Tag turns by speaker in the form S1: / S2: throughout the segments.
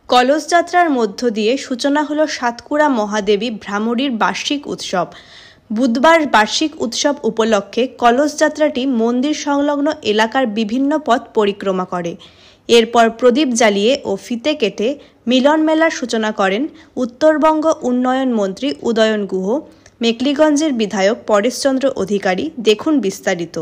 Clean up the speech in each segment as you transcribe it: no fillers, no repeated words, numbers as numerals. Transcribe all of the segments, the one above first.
S1: কলস যাত্রার মধ্য দিয়ে সূচনা হলো সাতকুড়া মহাদেবী ভ্রামরীর বার্ষিক উৎসব। বুধবার বার্ষিক উৎসব উপলক্ষে কলস যাত্রাটি মন্দির সংলগ্ন এলাকার বিভিন্ন পথ পরিক্রমা করে। এরপর প্রদীপ জ্বালিয়ে ও ফিতে কেটে মিলন মেলার সূচনা করেন উত্তরবঙ্গ উন্নয়ন মন্ত্রী উদয়ন গুহ, মেখলিগঞ্জের বিধায়ক পরেশচন্দ্র অধিকারী। দেখুন বিস্তারিত।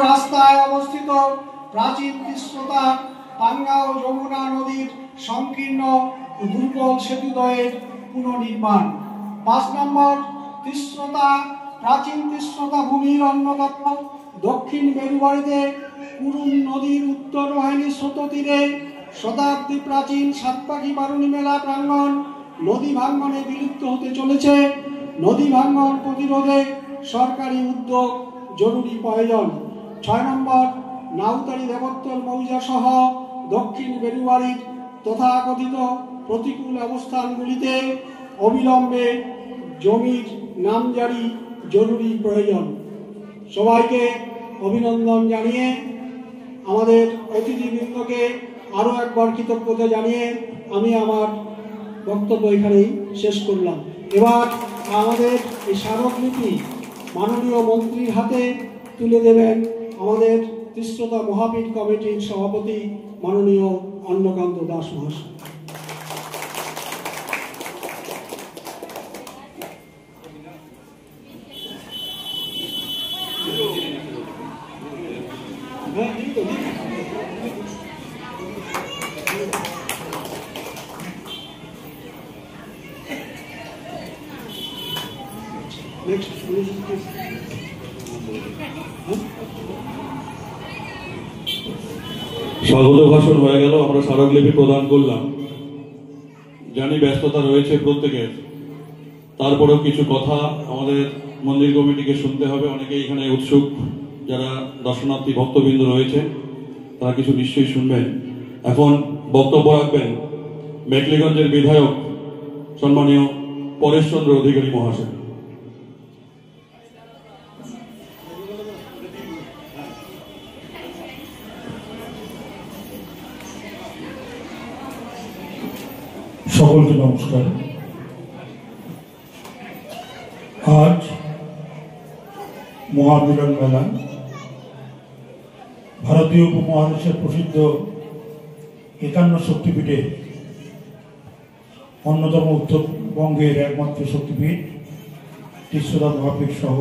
S2: রাস্তায় অবস্থিত প্রাচীন তিস্রোতা পাঙ্গা ও যমুনা নদীর সংকীর্ণ দুর্বল সেতুদ্বয়ের পুনর্নির্মাণ। ৫ নম্বর, তিস্রোতা প্রাচীন তিস্রোতা ভূমির অন্যতম দক্ষিণ বেলুবাড়িতে কুরুম নদীর উত্তর বাহিনী স্রোত তীরে শতাব্দী প্রাচীন সাতপাখি বারুণী মেলা প্রাঙ্গণ নদী ভাঙ্গনে বিলুপ্ত হতে চলেছে। নদী ভাঙ্গন প্রতিরোধে সরকারি উদ্যোগ জরুরি প্রয়োজন। ৬ নম্বর, নাউতারি দেবত্তর মৌজা সহ দক্ষিণ বেলুবাড়ির তথাকথিত প্রতিকূল অবস্থানগুলিতে অবিলম্বে জমির নামজারি জরুরি প্রয়োজন। সবাইকে অভিনন্দন জানিয়ে আমাদের অতিথিবৃন্দকে আরও একবার কৃতজ্ঞতা জানিয়ে আমি আমার বক্তব্য এখানেই শেষ করলাম। এবার আমাদের এই স্মারকলিপি মাননীয় মন্ত্রীর হাতে তুলে দেবেন আমাদের তিস্রোতা মহাপীঠ কমিটির সভাপতি মাননীয় অন্নকান্ত দাস মহাশয়।
S3: স্বাগত ভাষণ হয়ে গেল, আমরা স্মারকলিপি প্রদান করলাম। জানি ব্যস্ততা রয়েছে প্রত্যেকের, তারপরেও কিছু কথা আমাদের মন্দির কমিটিকে শুনতে হবে। অনেকেই এখানে উৎসুক, যারা দর্শনার্থী ভক্তবৃন্দ রয়েছে তারা কিছু নিশ্চয়ই শুনবেন। এখন বক্তব্য রাখবেন মেখলিগঞ্জের বিধায়ক সম্মানীয় পরেশচন্দ্র অধিকারী মহাশয়।
S4: সকলকে নমস্কার। আজ মহামিলন মেলা ভারতীয় উপমহাদেশের প্রসিদ্ধ 51 শক্তিপীঠে অন্যতম উত্তরবঙ্গের একমাত্র শক্তিপীঠ তীর্থদা মহাপীঠ সহ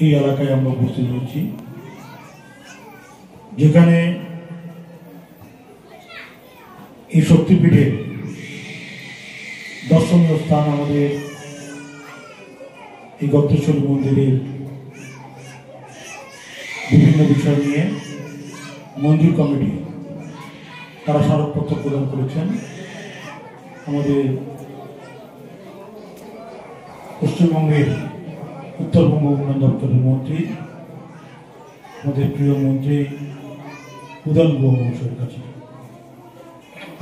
S4: এই এলাকায় আমরা উপস্থিত হয়েছি, যেখানে এই শক্তিপীঠে দর্শনীয় স্থান আমাদের এই গর্তেশ্বরী মন্দিরের বিভিন্ন বিষয় নিয়ে মন্দির কমিটি তারা স্মারকপত্র প্রদান করেছেন। আমাদের পশ্চিমবঙ্গের উত্তরবঙ্গ উন্নয়ন দপ্তরের মন্ত্রী, আমাদের প্রিয় মন্ত্রী উদয়ন গুহ মহাশয়ের কাছে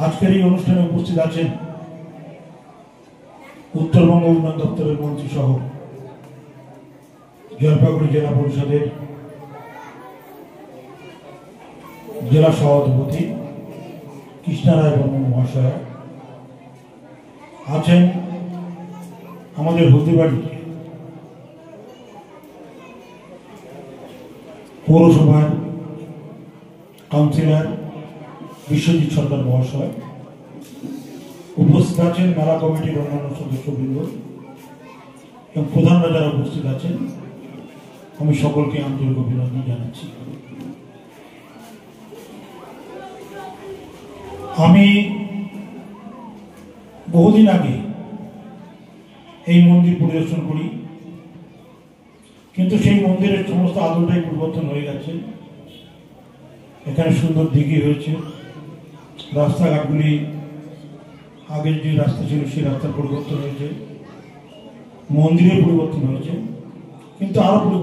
S4: আজকের এই অনুষ্ঠানে উপস্থিত আছেন উত্তরবঙ্গ উন্নয়ন দপ্তরের মন্ত্রী সহ জলপাইগুড়ি জেলা পরিষদের জেলা সভাধিপতি কৃষ্ণা রায় বর্মন মহাশয় আছেন, আমাদের হলদিবাড়ি পৌরসভার কাউন্সিলর বিশ্বজিৎ সরকার মহাশয় উপস্থিত আছেন, মেলা কমিটির অন্যান্য সদস্যবৃন্দ এবং প্রধানরা যারা উপস্থিত আছেন, আমি সকলকে আন্তরিক অভিনন্দন জানাচ্ছি। আমি বহুদিন আগে এই মন্দির পরিদর্শন করি, কিন্তু সেই মন্দিরের সমস্ত আদলটাই পরিবর্তন হয়ে গেছে। এখানে সুন্দর দিঘি হয়েছে, রাস্তাঘাটগুলি আগের যে রাস্তা ছিল সেই রাস্তার পরিবর্তন হয়েছে, মন্দিরের পরিবর্তন হয়েছে, কিন্তু আরো